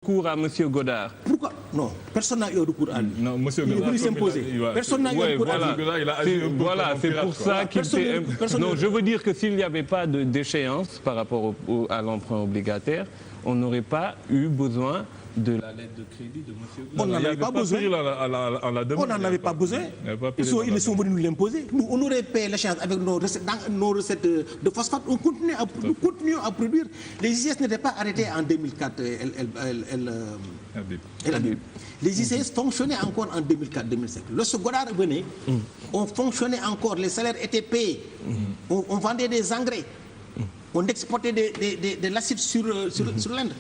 recours à M. Godard. Pourquoi? Non, personne n'a eu recours à lui. Non, M. Godard, il est venu s'imposer. Personne n'a eu recours à lui. Voilà, c'est pour ça qu'il s'est... Non, je veux dire que s'il n'y avait pas d'échéance par rapport à l'emprunt obligataire, on n'aurait pas eu besoin de la lettre de crédit de M. Godard. On n'en avait pas besoin. On n'en avait pas besoin. Ils sont venus nous l'imposer. Nous, on aurait payé l'échéance avec nos recettes de phosphate. Nous continuons à produire. Les ICS n'étaient pas arrêtés en 2004. Les ICS fonctionnaient encore en 2004-2005. Lorsque Godard venait, on fonctionnait encore. Les salaires étaient payés. On vendait des engrais. On exportait de l'acide sur l'Inde.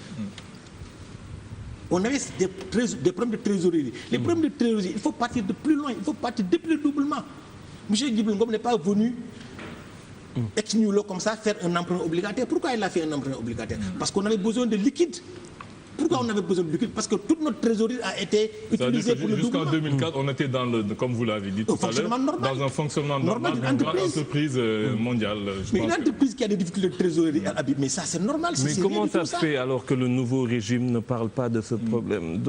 On avait des problèmes de trésorerie. Les problèmes de trésorerie, il faut partir de plus loin, il faut partir de plus doublement. M. Djibril Ngom n'est pas venu ex nihilo comme ça faire un emprunt obligataire. Pourquoi il a fait un emprunt obligataire? Parce qu'on avait besoin de liquide. Pourquoi on avait besoin de liquide? Parce que toute notre trésorerie a été utilisée pour le doublement. Jusqu'en 2004, on était dans le, comme vous l'avez dit tout à l'heure, dans un fonctionnement normal d'une grande entreprise mondiale. Mais une entreprise qui a des difficultés de trésorerie, mais ça c'est normal. Mais comment ça se fait alors que le nouveau régime ne parle pas de ce problème?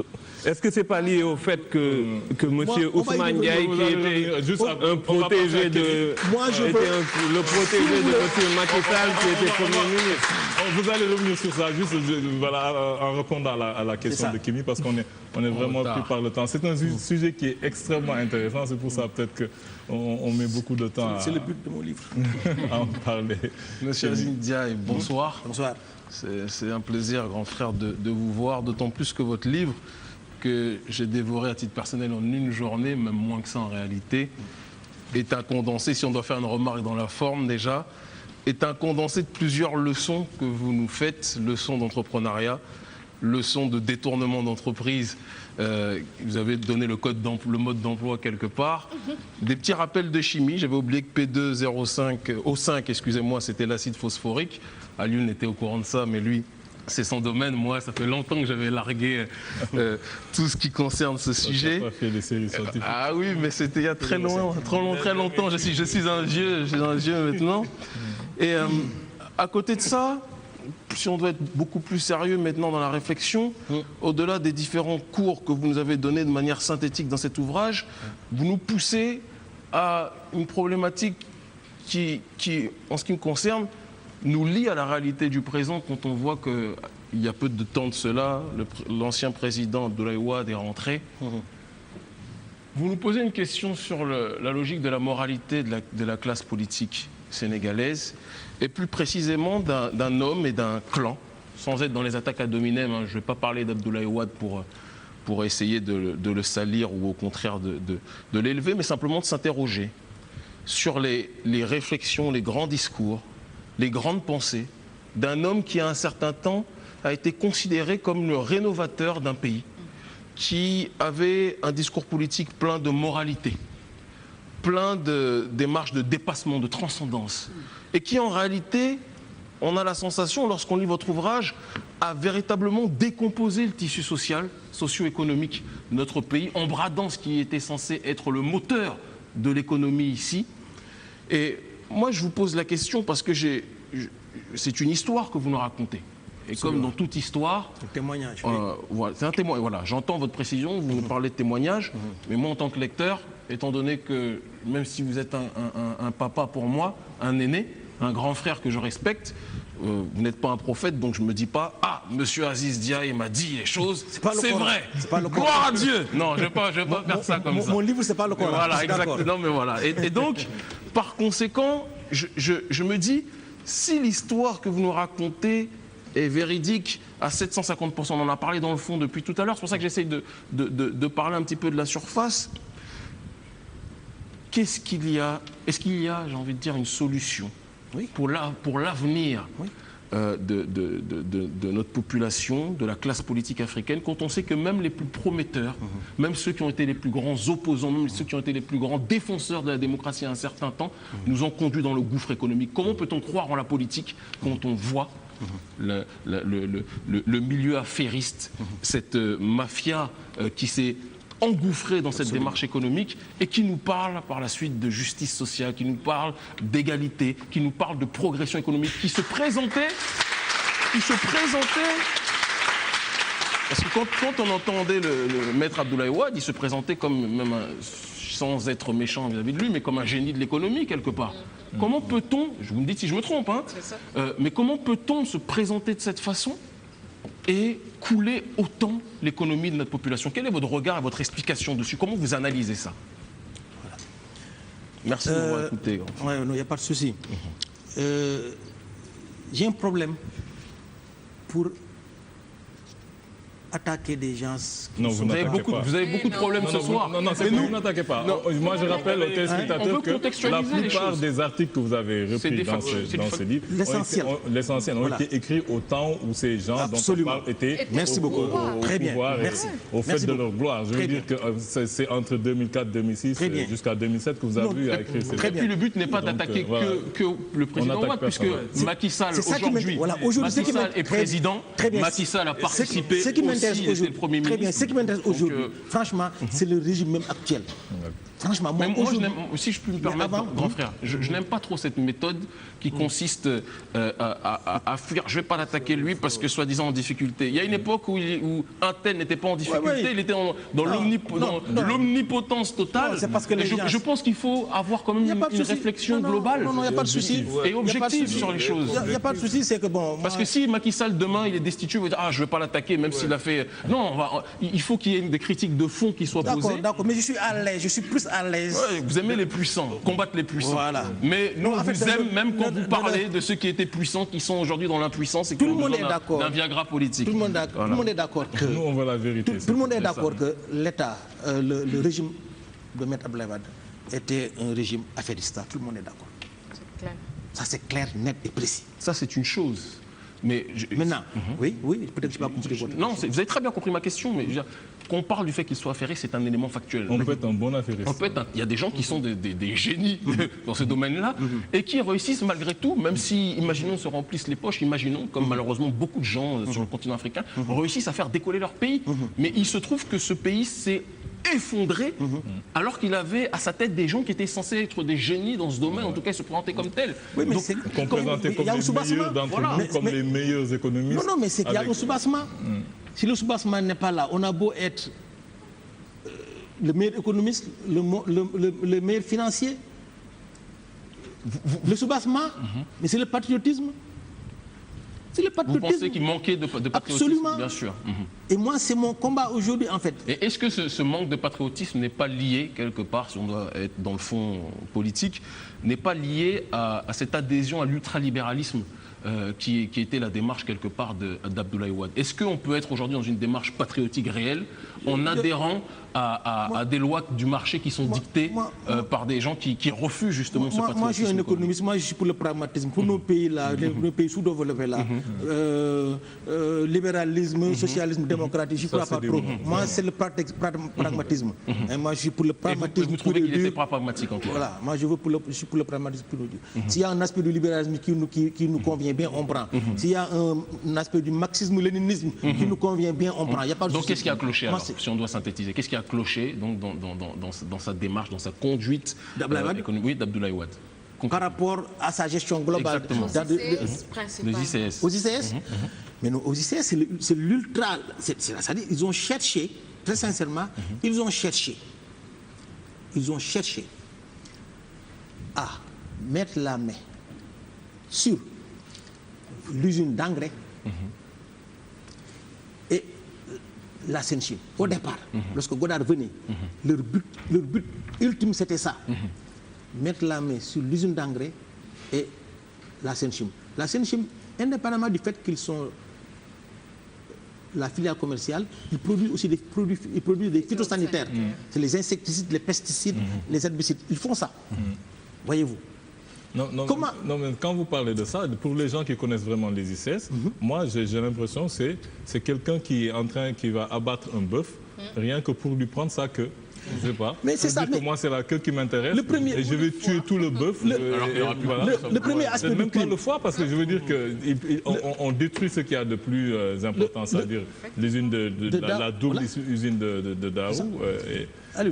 Est-ce que ce n'est pas lié au fait que M. Ousmane Ndiaye, qui était un protégé de... le protégé de M. Macky Sall, qui était Premier ministre? Vous allez revenir sur ça, juste en répondant à la question de Kémy, parce qu'on est vraiment pris par le temps. C'est un sujet qui est extrêmement intéressant, c'est pour ça peut-être qu'on met beaucoup de temps C'est le but de mon livre. à en parler. Monsieur Aziz Ndiaye, bonsoir. Bonsoir. C'est un plaisir, grand frère, de vous voir, d'autant plus que votre livre, que j'ai dévoré à titre personnel en une journée, même moins que ça en réalité, est un condensé, si on doit faire une remarque dans la forme déjà, est un condensé de plusieurs leçons que vous nous faites, leçons d'entrepreneuriat, leçons de détournement d'entreprise. Vous avez donné le mode d'emploi quelque part. Des petits rappels de chimie. J'avais oublié que O5, excusez-moi, c'était l'acide phosphorique. Alioune était au courant de ça, mais lui, c'est son domaine. Moi, ça fait longtemps que j'avais largué tout ce qui concerne ce sujet. Pas fait des séries scientifiques. Ah oui, mais c'était il y a très longtemps. Je suis un vieux maintenant. Et à côté de ça, si on doit être beaucoup plus sérieux maintenant dans la réflexion, au-delà des différents cours que vous nous avez donnés de manière synthétique dans cet ouvrage, vous nous poussez à une problématique qui, en ce qui me concerne, nous lie à la réalité du présent quand on voit qu'il y a peu de temps de cela, l'ancien président Abdoulaye Wade est rentré. Vous nous posez une question sur la logique de la moralité de la classe politique sénégalaise, et plus précisément d'un homme et d'un clan, sans être dans les attaques ad hominem. Je ne vais pas parler d'Abdoulaye Wade pour essayer de le salir ou au contraire de l'élever, mais simplement de s'interroger sur les réflexions, les grands discours, les grandes pensées d'un homme qui, à un certain temps, a été considéré comme le rénovateur d'un pays, qui avait un discours politique plein de moralité, plein de démarches de dépassement, de transcendance, et qui, en réalité, on a la sensation, lorsqu'on lit votre ouvrage, a véritablement décomposé le tissu social, socio-économique de notre pays, en bradant ce qui était censé être le moteur de l'économie ici. Et moi, je vous pose la question parce que c'est une histoire que vous nous racontez. Et comme dans toute histoire... Un témoignage. Voilà, c'est un témoignage. Voilà, j'entends votre précision, vous nous parlez de témoignage, mais moi, en tant que lecteur, étant donné que, même si vous êtes un papa pour moi, un aîné, un grand frère que je respecte, vous n'êtes pas un prophète, donc je ne me dis pas « Ah, monsieur Aziz Ndiaye m'a dit les choses, c'est vrai, gloire à Dieu !» Non, je ne vais pas faire ça comme ça. Mon livre, c'est pas le Coran. Voilà, exactement. Mais voilà. Et donc, par conséquent, je me dis, si l'histoire que vous nous racontez est véridique à 750%, on en a parlé dans le fond depuis tout à l'heure, c'est pour ça que j'essaye de parler un petit peu de la surface. Qu'est-ce qu'il y a? Est-ce qu'il y a, j'ai envie de dire, une solution pour l'avenir de notre population, de la classe politique africaine, quand on sait que même les plus prometteurs, même ceux qui ont été les plus grands opposants, même ceux qui ont été les plus grands défenseurs de la démocratie à un certain temps, nous ont conduits dans le gouffre économique? Comment peut-on croire en la politique quand on voit le milieu affairiste, cette mafia qui s'est engouffré dans cette démarche économique et qui nous parle par la suite de justice sociale, qui nous parle d'égalité, qui nous parle de progression économique, qui se présentait Parce que quand on entendait le maître Abdoulaye Wade, il se présentait comme, même sans être méchant vis-à-vis de lui, mais comme un génie de l'économie quelque part. Comment peut-on, vous me dites si je me trompe, hein, mais comment peut-on se présenter de cette façon et couler autant l'économie de notre population? Quel est votre regard et votre explication dessus? Comment vous analysez ça? Voilà. Merci de m'avoir écouté. Ouais, non, il n'y a pas de souci. J'ai un problème pour attaquer des gens. Non, vous n'attaquez pas. Vous avez beaucoup de problèmes ce soir. Non, c'est vous n'attaquez pas. Moi, je rappelle aux téléspectateurs que la plupart des articles que vous avez repris dans ce livre, l'essentiel, ont été écrits au temps où ces gens dont on parle étaient au pouvoir et au fait de leur gloire. Je veux dire que c'est entre 2004-2006 jusqu'à 2007 que vous avez eu à écrire ces livres. Et puis le but n'est pas d'attaquer que le président Wade, puisque Macky Sall aujourd'hui est président, Macky Sall a participé. Très bien. Ce qui m'intéresse aujourd'hui, franchement, c'est le régime même actuel. Franchement, moi si je puis me permettre, grand frère, je n'aime pas trop cette méthode qui consiste à fuir. Je ne vais pas l'attaquer lui parce que soi-disant en difficulté. Il y a une époque où un tel n'était pas en difficulté, il était dans l'omnipotence totale. Je pense qu'il faut avoir quand même une réflexion globale et objective sur les choses. Il n'y a pas de souci, c'est que bon... Parce que si Macky Sall demain il est destitué, il va dire « Ah, je ne vais pas l'attaquer même s'il a fait... » Non, il faut qu'il y ait des critiques de fond qui soient posées. D'accord, mais je suis à l'aise, je suis plus à l'aise. Ouais, vous aimez les puissants, combattre les puissants. Voilà. Mais nous, on vous aime même quand vous parlez de ceux qui étaient puissants, qui sont aujourd'hui dans l'impuissance et qui ont besoin d'un Viagra politique. Tout le monde est d'accord que... Nous, on veut la vérité. Tout le monde est d'accord que l'État, le régime de Maître Abdoulaye Wade était un régime affairiste. Tout le monde est d'accord. C'est clair. Ça, c'est clair, net et précis. Ça, c'est une chose. Mais maintenant, oui, peut-être que je n'ai pas compris votre question. Non, vous avez très bien compris ma question, mais qu'on parle du fait qu'il soit affairé, c'est un élément factuel. On peut être un bon affairiste. Il y a des gens qui sont des génies dans ce domaine-là et qui réussissent malgré tout, même si, imaginons, se remplissent les poches, imaginons, comme malheureusement beaucoup de gens sur le continent africain, réussissent à faire décoller leur pays. Mais il se trouve que ce pays s'est effondré alors qu'il avait à sa tête des gens qui étaient censés être des génies dans ce domaine, en tout cas ils se présentaient comme tels. Oui, mais qu'on présentait comme les meilleurs d'entre nous, comme les meilleurs économistes. Non, mais c'est qu'il y a un soubassement. Si le soubassement n'est pas là, on a beau être le meilleur économiste, le meilleur financier, le soubassement, mais c'est le patriotisme. C'est le patriotisme. Vous pensez qu'il manquait de patriotisme? Absolument. Bien sûr. Et moi, c'est mon combat aujourd'hui, en fait. Et est-ce que ce manque de patriotisme n'est pas lié, quelque part, si on doit être dans le fond politique, n'est pas lié à cette adhésion à l'ultralibéralisme qui était la démarche, quelque part, d'Abdoulaye Wade? Est-ce qu'on peut être aujourd'hui dans une démarche patriotique réelle en adhérant à des lois du marché qui sont dictées par des gens qui refusent justement ce patriotisme? Moi, je suis un économiste, moi je suis pour le pragmatisme. Pour nos pays là, nos pays sous-développés là, libéralisme, socialisme, démocratie, je ne crois pas trop. Moi, c'est le pragmatisme. Et moi, je suis pour le pragmatisme. Et vous trouvez qu'il n'était pas pragmatique en tout cas? Voilà, moi je suis pour le pragmatisme pur et dur. S'il y a un aspect du libéralisme qui nous convient bien, on prend. S'il y a un aspect du marxisme-léninisme qui nous convient bien, on prend. Il y a pas de Donc qu'est-ce qui a cloché alors, si on doit synthétiser? Qu'est-ce qui a cloché donc, dans sa démarche, dans sa conduite d'Abdoulaye Wade par rapport à sa gestion globale aux ICS? Mais non, aux ICS, c'est l'ultra... C'est-à-dire ils ont cherché, très sincèrement, ils ont cherché à mettre la main sur l'usine d'engrais et la Senchim. Au départ, lorsque Godard venait, leur but ultime c'était ça. Mettre la main sur l'usine d'engrais et la Senchim. La Senchim, indépendamment du fait qu'ils sont la filiale commerciale, ils produisent aussi des phytosanitaires. C'est les insecticides, les pesticides, les herbicides. Ils font ça. Voyez-vous. Non, mais quand vous parlez de ça, pour les gens qui connaissent vraiment les ICS, moi j'ai l'impression que c'est quelqu'un qui va abattre un bœuf, rien que pour lui prendre sa queue. Je ne sais pas. Mais c'est ça. Mais moi, c'est la queue qui m'intéresse. Et je vais tuer tout le bœuf. Le premier aspect même pas le foie, parce que je veux dire qu'on détruit ce qu'il y a de plus important, c'est-à-dire l'usine la double usine de Daou.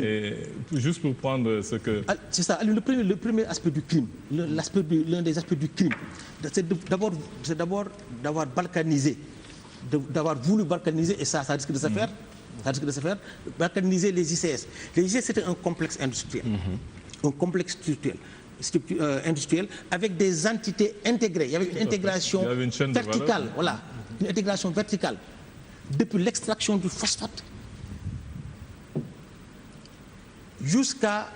Et juste pour prendre ce que... C'est ça. Le premier aspect du crime, l'un des aspects du crime, c'est d'abord d'avoir balkanisé d'avoir voulu balkaniser, et ça risque de se faire. Ça risque de se faire, balkaniser les ICS. Les ICS, c'était un complexe industriel. Un complexe industriel avec des entités intégrées. Il y avait une intégration verticale. Voilà, une intégration verticale. Depuis l'extraction du phosphate jusqu'à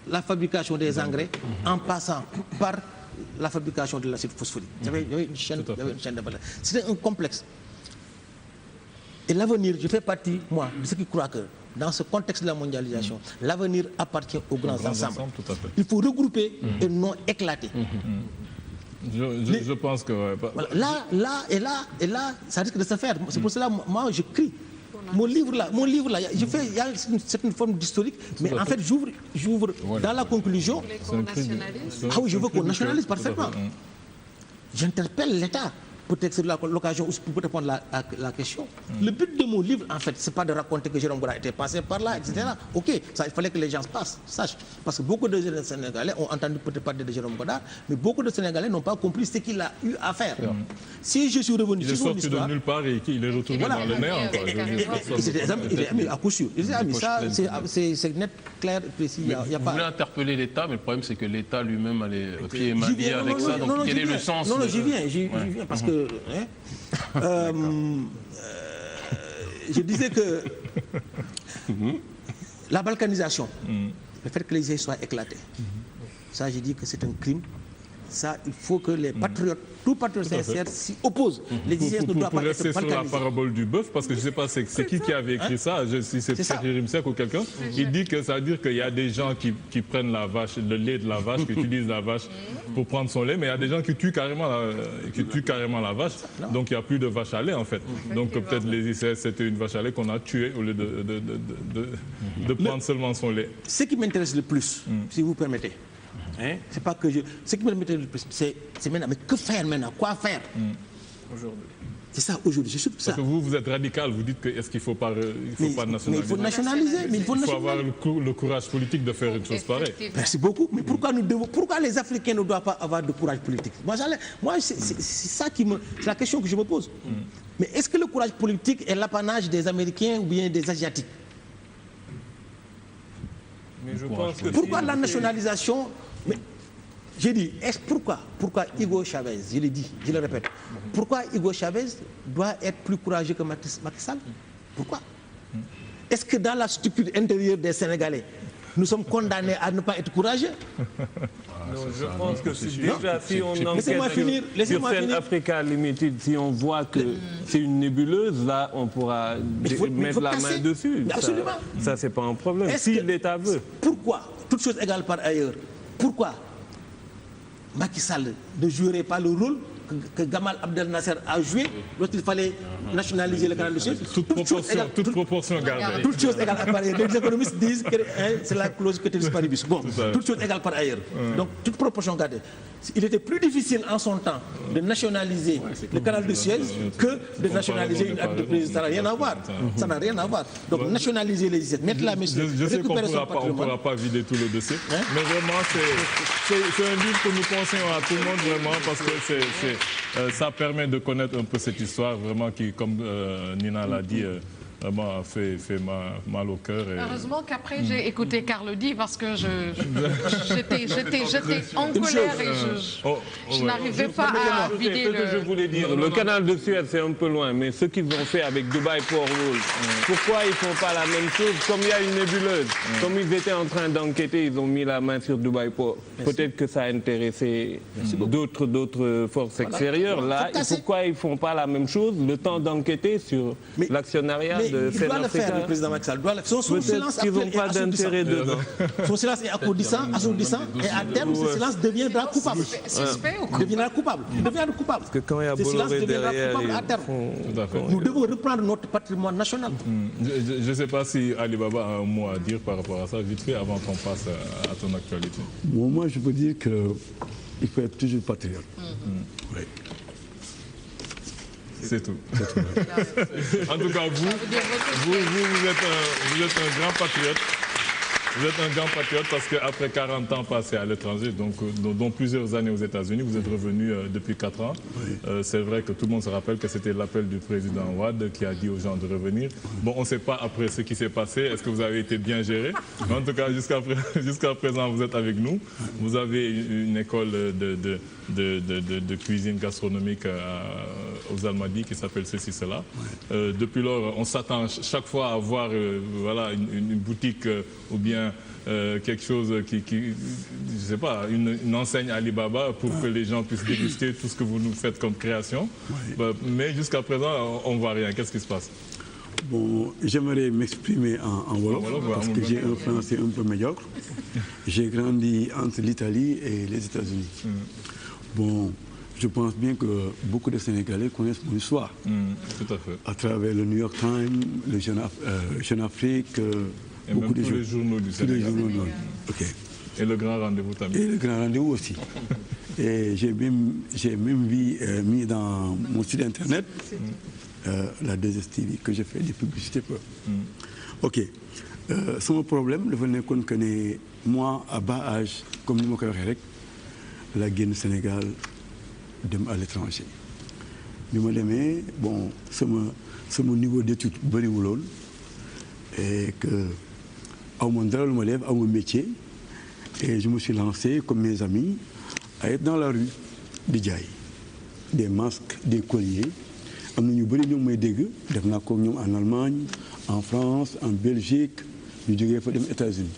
la fabrication des engrais, en passant par la fabrication de l'acide phosphorique. Il y avait une chaîne de valeur. C'était un complexe. Et l'avenir, je fais partie, moi, de ceux qui croient que dans ce contexte de la mondialisation, l'avenir appartient aux grands ensembles. Il faut regrouper et non éclater. Je pense que... Voilà. Là, ça risque de se faire. C'est pour cela, moi, je crie. Mon livre là, il y a une certaine forme d'historique, mais en fait, j'ouvre dans la conclusion. Ah oui, je veux qu'on nationalise parfaitement. J'interpelle l'État. Peut-être c'est l'occasion aussi pour répondre à la question. Le but de mon livre, en fait, c'est pas de raconter que Jérôme Goda était passé par là, etc. Ok, ça, il fallait que les gens sachent. Parce que beaucoup de Sénégalais ont entendu peut-être parler de Jérôme Goda, mais beaucoup de Sénégalais n'ont pas compris ce qu'il a eu à faire. Si je suis revenu sur son histoire... Il est sorti de nulle part et il est retourné dans le nerf. Il est ami à coup sûr. Il est ami, ça, c'est net, clair, précis. Vous voulez interpeller l'État, mais le problème, c'est que l'État lui-même a les pieds et mains liés avec ça. Donc, quel est le sens? Non, j'y viens, parce que... je disais que la balkanisation, le fait que les idées soient éclatées, ça, j'ai dit que c'est un crime. Ça, il faut que les patriotes, tout patriote sincère, s'y opposent. Les idées ne doivent pas être balkanisées. Pour rester sur la parabole du bœuf, parce que je ne sais pas c'est qui avait écrit ça, si c'est Thierry Rimsek ou quelqu'un, il dit que ça veut dire qu'il y a des gens qui prennent la vache, le lait de la vache, qui utilisent la vache pour prendre son lait, mais il y a des gens qui tuent carrément la vache, donc il n'y a plus de vache à lait en fait. Donc peut-être les ICS, c'était une vache à lait qu'on a tuée au lieu de prendre seulement son lait. Ce qui m'intéresse le plus, si vous permettez, c'est pas que ce qui m'intéresse le plus, c'est maintenant, mais que faire maintenant? Quoi faire aujourd'hui? C'est ça aujourd'hui, c'est surtout ça. Parce que vous êtes radical, vous dites que est-ce qu'il ne faut pas nationaliser? Mais il faut nationaliser. Il faut avoir le courage politique de faire une chose pareille. Merci beaucoup. Mais pourquoi les Africains ne doivent pas avoir de courage politique? Moi c'est ça c'est la question que je me pose. Mais est-ce que le courage politique est l'apanage des Américains ou bien des Asiatiques? Mais je pense que pourquoi la nationalisation? Mais j'ai dit, pourquoi Hugo Chavez, je l'ai dit, je le répète, pourquoi Hugo Chavez doit être plus courageux que Macky Sall? Pourquoi? Est-ce que dans la structure intérieure des Sénégalais, nous sommes condamnés à ne pas être courageux? Non, je pense que déjà, si on enquête sur Sen Africa Limited, si on voit que c'est une nébuleuse, là, on pourra mettre la main dessus. Absolument. Ça, c'est pas un problème. Si l'État veut. Pourquoi, toutes choses égales par ailleurs, pourquoi Macky Sall ne jouerait pas le rôle que Gamal Abdel Nasser a joué lorsqu'il fallait nationaliser le canal de Suez? Toute proportion gardée. Toutes choses égales par ailleurs. Les économistes disent que c'est la clause que tu paribus. Bon, toutes choses égales par ailleurs. Donc, toute proportion gardée. Il était plus difficile en son temps de nationaliser le canal de Suez que de nationaliser une entreprise. Ça n'a rien à voir. Ça n'a rien à voir. Donc, nationaliser les ICS, mettre la main sur je sais qu'on ne pourra pas vider tout le dossier. Mais vraiment, c'est un livre que nous conseillons à tout le monde, vraiment, parce que ça permet de connaître un peu cette histoire, vraiment, qui, comme Nina l'a dit, vraiment fait mal au cœur. Heureusement qu'après j'ai écouté Carl dit, parce que j'étais en colère et je n'arrivais pas à vider le... Je voulais dire, le canal de Suez c'est un peu loin, mais ce qu'ils ont fait avec Dubai Port World, pourquoi ils ne font pas la même chose? Comme il y a une nébuleuse, comme ils étaient en train d'enquêter, ils ont mis la main sur Dubai Port. Peut-être que ça a intéressé d'autres forces extérieures. Là, pourquoi ils ne font pas la même chose, le temps d'enquêter sur l'actionnariat? Il doit le faire, le président Macky Sall. Son silence est assourdissant, et à terme, ce silence deviendra coupable. Parce que quand il y a Bolloré derrière, nous devons reprendre notre patrimoine national. Je ne sais pas si Ali Baba a un mot à dire par rapport à ça, vite fait, avant qu'on passe à ton actualité. Bon, moi, je peux dire qu'il faut être toujours patriote. Oui. C'est tout. En tout cas, vous êtes un grand patriote. Vous êtes un grand patriote parce qu'après 40 ans passés à l'étranger, donc dont plusieurs années aux États-Unis, vous êtes revenu depuis 4 ans. Oui. C'est vrai que tout le monde se rappelle que c'était l'appel du président Wade qui a dit aux gens de revenir. Bon, on ne sait pas après ce qui s'est passé, est-ce que vous avez été bien géré? Mais en tout cas, jusqu'à présent, vous êtes avec nous. Vous avez une école de cuisine gastronomique aux Almadies qui s'appelle Ceci Cela. Oui. Depuis lors, on s'attend chaque fois à voir voilà, une boutique ou bien quelque chose qui je sais pas, une enseigne Alibaba pour que les gens puissent déguster tout ce que vous nous faites comme création. Oui. Mais jusqu'à présent, on ne voit rien. Qu'est-ce qui se passe? Bon, j'aimerais m'exprimer en Wolof parce que j'ai un français un peu médiocre. J'ai grandi entre l'Italie et les États-Unis. Bon, je pense bien que beaucoup de Sénégalais connaissent mon histoire. Tout à fait. À travers le New York Times, le Jeune Afrique, et beaucoup même tous les journaux du Sénégal. Tous les journaux. Okay. Et le Grand Rendez-vous tamit. Et le Grand Rendez-vous aussi. Et j'ai même mis dans mon site internet la 2STV que je fais des publicités pour. Ok. Son problème dafa nekkoon que ne moi à bas âge comme ni ma koy waxee rek la génn Sénégal dem à l'étranger. bi ma demee bon sama niveau d'étude bëriwuloon et que aw ma dara lu ma def aw ma métier et je me suis lancé comme mes amis à être dans la rue di jaay des masques des colliers am na ñu bëri ñoom may dégg def naa ko ñoom en Allemagne en France en Belgique ñu jógee fa dem États-Unis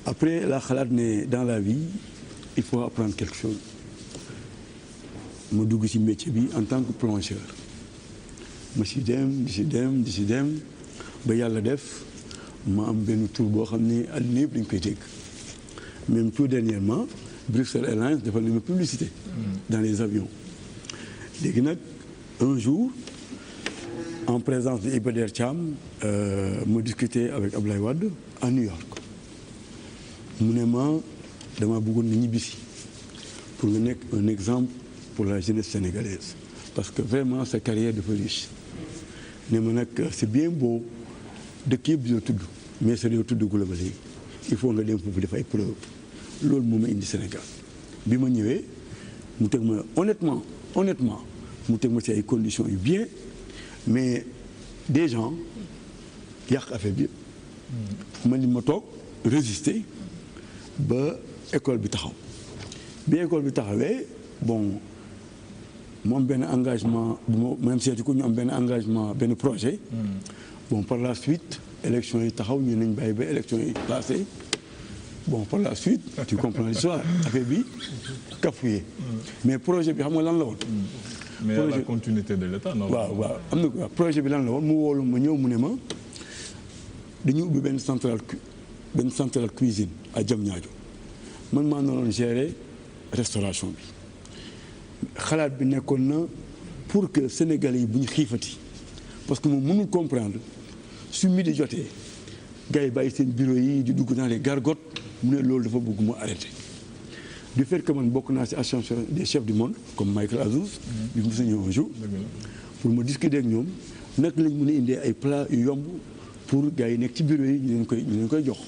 après la xalaat ne dans la vie il faut apprendre quelque chose ma dugg ci métier bi en tant que plongeur ma si dem ba yàlla def ma am benn tour boo xam ne àddina yëpp dañ koy dégg même tout dernièrement Bruxelles Airlines dafa ne ma publicité dans les avions léegi nag un jour en présence de Iba Der Thiam ma discuté avec Ablaye Wade à New York mu ne ma dama bëggoon na ñibbisi pour nga nekk un exemple pour la jeunesse sénégalaise parce que vraiment sa carrière dafa riche ne ma nag c'est bien beau dëkk yëpp dina tudd mais sa réew tuddagul ba léegi il faut nga dem foofu def ay preuve loolu moo ma indi Sénégal bi ma ñëwee mu teg ma honnêtement mu teg ma ci ay conditions yu bien mais des gens yàq affaire bi yëpp man li ma toog résister ba école bi taxaw bi école bi taxawee bon mu am benn engagement bu ma même seeti ko ñu am benn engagement benn projet bon par la suite élection yi taxaw ñu nañ bàyyi ba élection yi passé bon par la suite tu comprends l'histoire affaire bi cafouillé mais projet bi xam nga lan la woon mais projet, la continuité de l'État non waaw am na projet bi lan la woon mu woolu ma ñëw mu ne ma dañu ubbi benn centrale cuisine à Diamniadio man maa noonu gérer restauration bi xalaat bi nekkoon na pour que Sénégalais yi bu ñu xiifati parce que moom mënul comprendre su midi jotee gars yi bàyyi seen bureau yi di dugg dans les gargotes mu ne loolu dafa bëgg mu arrêté du fait que man bokk naa ci association des chefs du monde comme Michael Azouz bi mu sa ñëw un jour pour ma discuter ak ñoom naka lañ mën a indee ay plats yu yomb pour gars yi nekk ci bureau yi ñu leen koy jox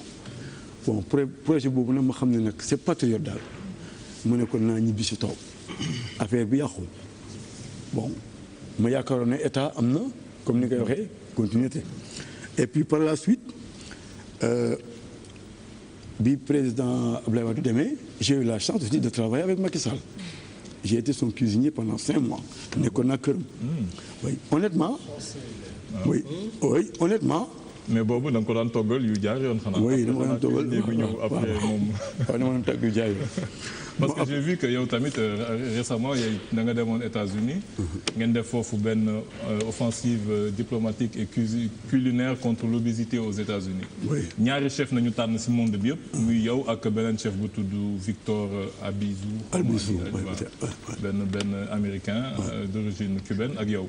bon projet boobu nag ma xam ne nag c'est patriote daal mu ne kon naa ñibbi si taw affaire bi yàqu bon ma yaakaaroon ne état am na comme ni koy waxee continuité et puis par la suite bi président Abdoulaye Wade demee j'ai eu la chance aussi de travailler avec Macky Sall j'ai été son cuisinier pendant 5 mois nekkoon naa këram oui honnêtement oui honnêtement mais boobu da nga ko daan toggal yu jaar yoon xanaa. oui dama ko daan toggal après moom. waaw dama daan togg yu jaar yoon. parce que j'ai vu que yow tamit récemment da nga demoon États-Unis ngeen def foofu benn offensive diplomatique et culinaire contre l'obésité aux États-Unis ñaari chef nañu tànn ci monde bi yëpp muy yow ak beneen chef bu tudd Victor Albizou benn américain d'origine cubaine ak yow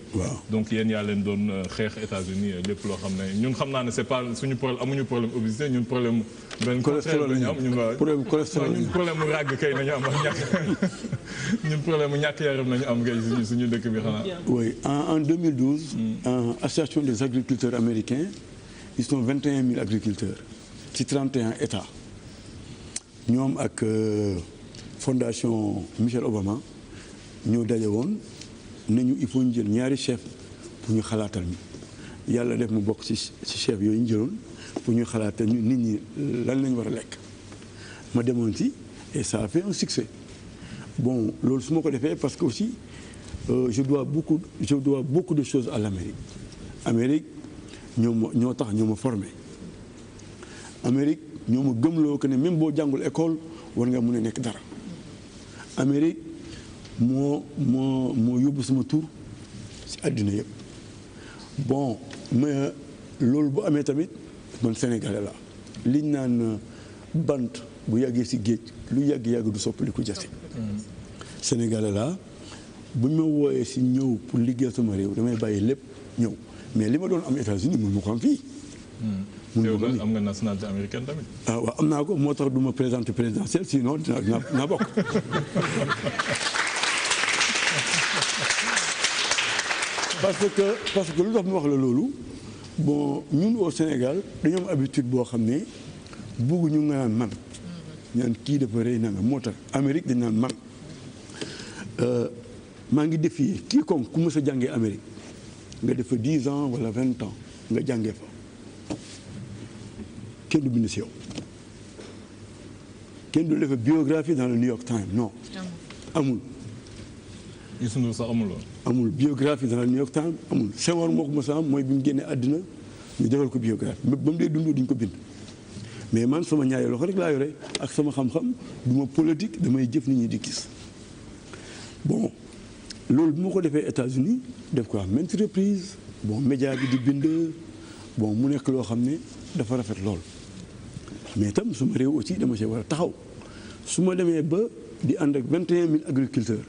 donc yéen yaa leen doon xeex États-Unis lépp loo xam ne ñun xam naa ne c'est pas suñu problème amuñu problème obésité ñun problème benn cholestérol la ñu am ñun problème mu ràgg kay nañu am ak ñun problème mu ñàkk yaram nañu am kay suñu dëkk bi xanaa. oui en 2012. Association des agriculteurs américains ils sont 21 000 agriculteurs ci 31 États ñoom ak fondation Michelle Obama ñoo daje woon nañu il faut ñu jël ñaari chef pour ñu xalaatal ñu yàlla def mu bokk ci chef yooyu ñu jëloon pour ñu xalaatal ñu nit ñi lan lañ war a lekk ma demoon ci et ça a fait un succès bon loolu su ma ko defee parce que aussi je dois beaucoup de choses à l'Amérique ñoo tax ñoo ma formé Amérique ñoo ma gëmloo que ne même boo jàngul école war nga mën a nekk dara Amérique moo yóbbu sama tur ci àddina yëpp bon mais loolu bu amee tamit man Sénégalais la liñ naan bant bu yàggee ci géej lu yàgg du soppali ku jase Sénégalais la bu ñu ma wooyee ci ñëw pour liggéey sama réew damay bàyyi lépp ñëw mais li ma doon am États-Unis mun ma ko am fii. am nga nationalité américaine tamit. ah waaw am naa ko moo tax du ma présenté présidentielle sinon dinaa bokk. parce que lu tax mu wax la loolu bon ñun au Sénégal dañoo am habitude boo xam ne bëgguñu nga naan man. ñaan kii dafa rëy na nga moo tax Amérique dañ naan man maa ngi défier quiconque ku mës a jàngee Amérique nga def fa 10 ans wala 20 ans nga jàngee fa kenn du bind si yow kenn du def biographie dans le New York Times non amul. Youssou Ndour sax amul woon. amul biographie dans le New York Times amul Senghor moo ko mos a am mooy bi mu génnee àddina ñu defal ko biographie ba mu dee dund duñ ko bind. mais man sama ñaari loxo rek laa yore ak sama xam-xam du ma politique damay jëf nit ñi di gis bon loolu bu ma ko defee États-Unis def ko à maintes reprises bon média bi di bind bon mu nekk loo xam ne dafa rafet lool mais itam suma réew aussi dama see war a taxaw su ma demee ba di ànd ak 21 000 agriculteurs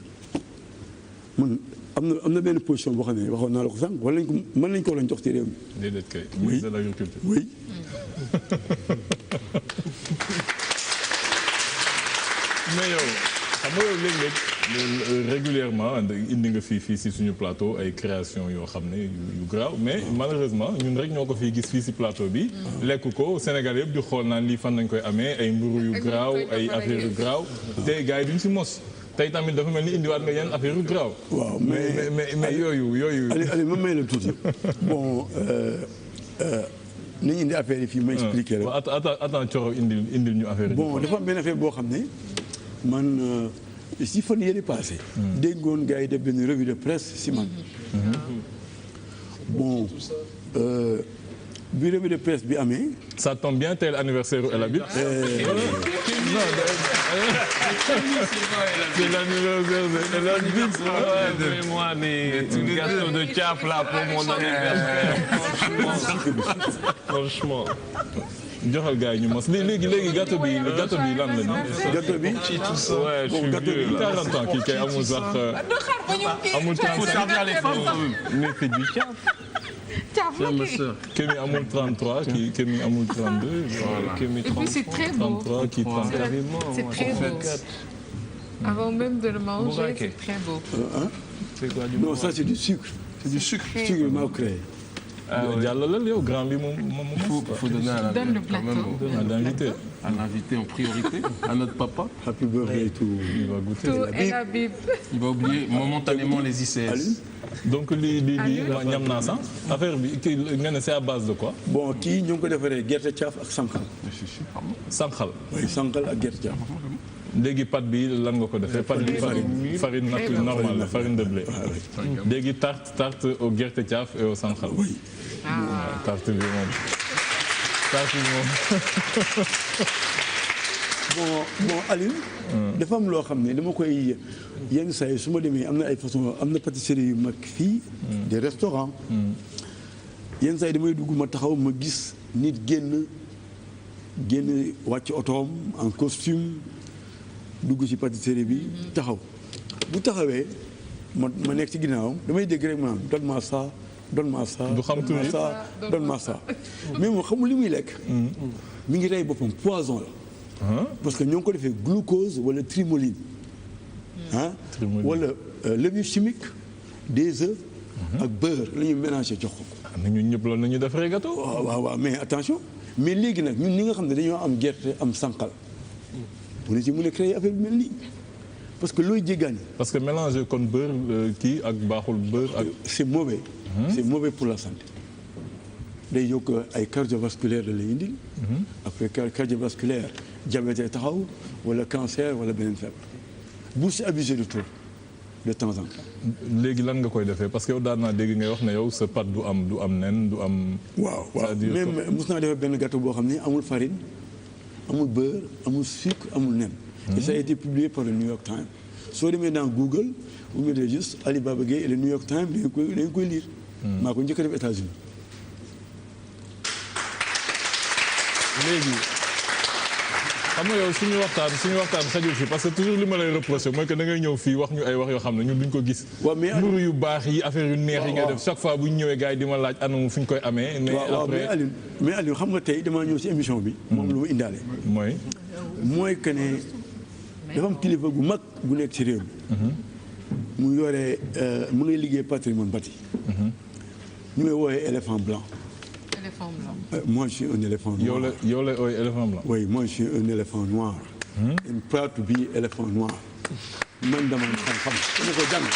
man am na benn position boo xam ne waxoon naa la ko sànq wala mën nañ ko lañ jox ci réew mi. déedéet kay ministre de l'agriculture. oui. mais yow xam nga léeg-léeg régulièrement indi nga fii si suñu plateau ay création yoo xam ne yu graaw mais malheureusement ñun rek ñoo ko fii gis fii si plateau bi. lekk ko Sénégal yëpp di xool naan lii fan nañ koy amee ay mburu yu graaw ay affaire yu graaw te gars yi duñ si mos. tey tamit dafa mel ni indiwaat nga yenn affaire yu graaw. waaw mais yooyu. Aliou ma may la tuuti bon nañu indi affaire yi fii ma expliqué la. waaw attends Thioro indil ñu affaire yi. bon dafa am benn affaire boo xam ne man si fan yële passé. déggoon gars yi def benn revue de presse si man. bon bi revue de presse bi amee. ça tombe bien tey l'anniversaire u El Habib. C'est l'anniversaire de El Habib. Moi, des gâteaux de Thiaf là pour mon anniversaire. Franchement. joxal gars yi ñu mos léegi gâteau bi lan la nii. gâteau bi ci tout ça. Ouais, je suis vieux là. 40 ans kii kay amul sax. amul 35 mais c'est du Thiaf. Kémi amul 33 Kémi amul 32. Voilà. Kémi 33. Et puis c'est très beau. 33 kii 34. C'est très beau. Avant même de le manger, c'est très beau. Non, ça c'est du sucre. C'est du sucre. Sucre maa créé. jàllalal yow grand bi moom. faut donner à l'invité. À l'invité en priorité, à notre papa. Happy birthday to. Il va goûter. El Habib. Il va oublier momentanément les ICS. donc lii ñam naa sax affaire bi kii nga ne c'est à base de quoi. bon kii ñu ngi ko defaree gerte caaf ak sànqal. sànqal. oui sànqal ak gerte caaf. léegi pâte bi lan nga ko defee. pâte bi farine normale la farine de blé. léegi tarte au gerte caaf et au sànqal. oui. tarte bi moom. bon Aliou. dafa am loo xam ne dama koy yenn saa yi su ma demee am na ay façon am na pâtisserie yu mag fii. des restaurants. yenn saa yi damay dugg ma taxaw ma gis nit génn wàcc otoom en costume dugg ci pâtisserie bi taxaw bu taxawee ma nekk ci ginnaawam damay dégg rek ma donne-moi ça donne-moi ça. du xam tuuti donne-moi ça mais moom xamul li muy lekk. mi ngi rey boppam poison la. parce que ñoo ngi ko defee glucose wala trimoline. wala levure chimique des œufs ak beurre la ñuy mélangé jox ko. ñun ñëpp loolu nañu defaree gâteau. waaw mais attention mais léegi nag ñun ñi nga xam ne dañoo am gerte am sànqal bu ne ci mën a créer affaire bi mel nii parce que looy jéggaani. parce que mélanger kon beurre kii ak baaxul beurre ak. c'est mauvais. C'est mauvais pour la santé. day yokk ay cardiovasculaire da lay indil. après cardiovasculaire diabète taxaw wala cancer wala beneen feebar bu si abusé de trop de temps en temps. léegi lan nga koy defee parce que yow daan naa dégg ngay wax ne yow sa pâte du am nen du am. waaw même mos naa defee benn gâteau boo xam ne amul farine amul beurre amul sucre amul nen. et ça a été publié par le New York Times. soo demee dans Google vous mettez juste Ali Baba Gueye et le New York Times dañu koy lire. maa ko njëkk a def États-Unis. léegi xam nga yow suñu waxtaan xajul fii parce que toujours li ma lay reproché mooy que da ngay ñëw fii wax ñu ay wax yoo xam ne ñun duñ ko gis. mburu yu baax yi affaire yu neex yi ngay def chaque fois bu ñu ñëwee gars yi di ma laaj anamu fu ñu koy amee. mais après mais Aliou xam nga tey damaa ñëw ci émission bi. moom lu ma indaale. mooy que ne dafa am kilifa gu mag gu nekk ci réew mi. mu yore mu ngay liggéey patrimoine bâti. ñu may woowee éléphant blanc. Éléphant blanc. Moi, je suis un éléphant noir. yow la éléphant blanc. Oui, moi, je suis un éléphant noir. I'm proud to be éléphant noir. man dama xam-xam dama ko jàng.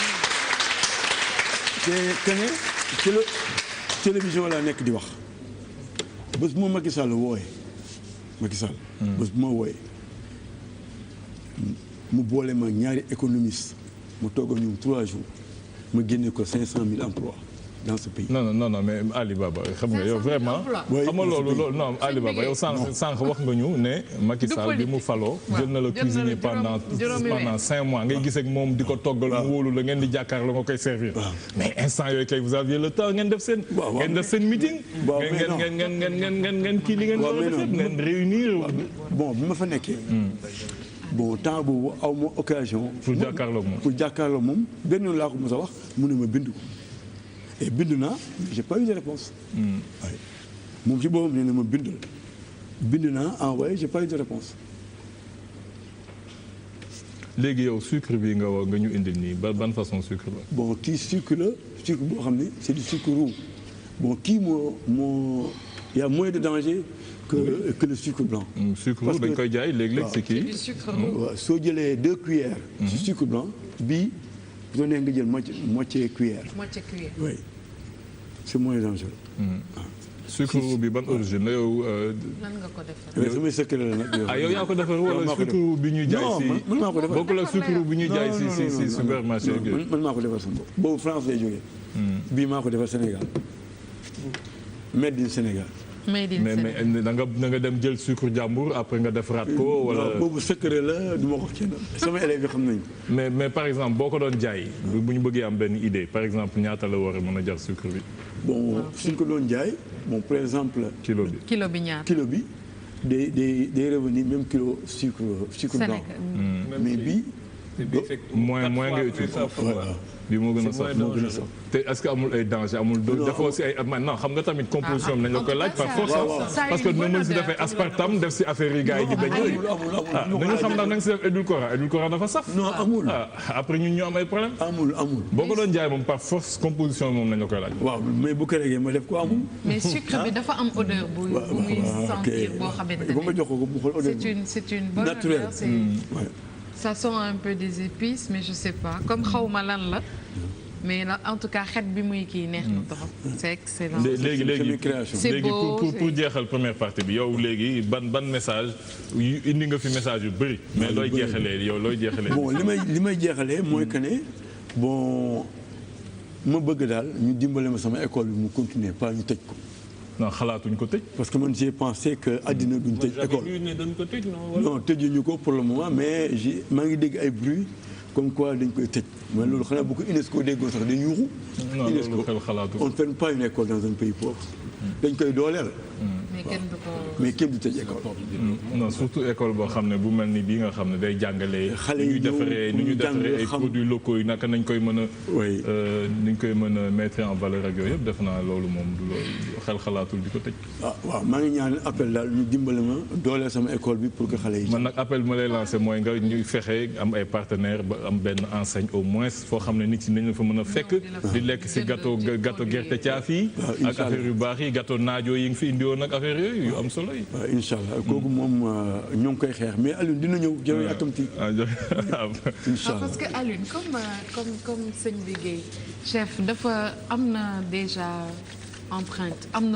te que ne ci la télévision laa nekk di wax bés bu ma Macky Sall wooyee Macky Sall. bés bu ma wooyee mu boole ma ñaari économiste mu toog ak ñoom 3 jours ma génne ko 500 000 emplois. dans ce pays. non mais Ali Baba xam nga yow vraiment. xam nga loolu non Ali Baba yow sànq wax nga ñu ne. Macky Sall bi mu faloo. jël na la cuisinier pendant 5 mois ngay gis ak moom di ko toggal mu wóolu la ngeen di jàkkaarloo nga koy servir. mais instant yooyu kay vous aviez le temps ngeen def seen. meeting. ngeen kii li ngeen war a def ngeen réunir. bon bi ma fa nekkee. bon temps boobu aw ma occasion. pour jàkkaarloo moom benn yoon laa ko mos a wax mu ne ma bind ko. et bind naa j'ai pas eu de réponse. waaye moom ci boppam nee na ma bind naa envoyé j'ai pas eu de réponse. léegi yow sucre bi nga ñu indil nii ban façon sucre la. bon kii sucre la sucre boo xam ne c'est du sucre roux bon kii moo y a moins de danger que le sucre blanc. sucre roux dañ koy jaay léeg-léeg c'est kii. waaw soo jëlee 2 cuillères. ci sucre blanc bii. bu doon nga jël moitié cuillère. oui c'est moins dangereux. sucre bi ban origine la yow. lan nga ko defar. samay secret la nag. yow yaa ko defar wala sucre bi ñuy jaay si. man maa ko defar bokkul ak sucre bi ñuy jaay si supermarché. man maa ko defar sama bopp boobu France lay jógee. bii maa ko defar Sénégal. made in Sénégal. mais da nga dem jël sucre jàmbur après nga defaraat ko wala. boobu secret la du ma ko kenn sama élèves yi xam nañu. mais par exemple boo ko doon jaay bu ñu bëggee am benn idée par exemple ñaata la war a mën a jar sucre bi. bon suñ ko doon jaay bon par exemple. kilo bi ñaata. kilo bi day revenir même kilo sucre blanc. mais bii. moins nga utiliser. bi moo gën a sax te est-ce que amul ay danger amul defoo si ay non xam nga tamit composition nañ la koy laaj par force parce que dina mën si defee aspartame def si affaire yi gars yi di bañ nañu xam ndax nañ si def édulcorant dafa saf non amul après ñun ñu am ay problème amul boo ko doon jaay moom par force composition moom nañ la koy laaj waaw mais bu ko régee ma def ko amul mais sucre bi dafa am odeur bu muy sentir boo xamante ne ba ma jox ko mu xool odeur c'est une bonne odeur ça sent un peu des épices mais je sais pas comme xawma lan la mais là, en tout cas xet bi muy kii neex na trop. c'est excellent. léegi pour jeexal première partie bi yow léegi ban message indi nga fi message yu bëri. mais looy jeexalee yow looy jeexalee. bon li may jeexalee mooy que ne bon ma bëgg daal ñu dimbale ma sama école bi mu continuer pas ñu tëj ko. non xalaatuñ ko tëj. parce que man j'ai pensé que àddina duñ tëj école. non tëjuñu ko pour le moment mais maa ngi dégg ay bruit comme quoi dañ koy tëj. mais loolu xanaa bu ko UNESCO déggoo sax dañ yuuxu. non loolu xel xalaatu on ne ferme pas une école dans un pays pauvre. dañ koy dooleel. mais kenn du tëj école. non surtout école boo xam ne bu mel ni bii nga xam ne day jàngale. xale yi ñu defaree ay produits locaux yi naka nañ koy mën a. nañ koy mën a mettre en valeur ak yooyu yëpp def naa loolu moom du loolu xel xalaatul di ko tëj. waaw maa ngi ñaan appel daal ñu dimbali ma dooleel sama école bi pour que xale yi. man nag appel bi ma lay lancé mooy nga ñuy fexe am ay partenaires ba am benn enseigne au moins foo xam ne nit ñi nañ la fa mën a fekk. di lekk si gâteau gerte caaf yi. ak affaire yu baax yi gâteau naajo yi nga fi indiwoon ak affaire yooyu yu am solo yi. waaw incha allah kooku moom ñoo ngi koy xeex mais Alioune dina ñëw jërëjëf yàkkamti. incha allah parce que Alioune comme sëñ bi Guèye chef dafa am na déjà empreinte am na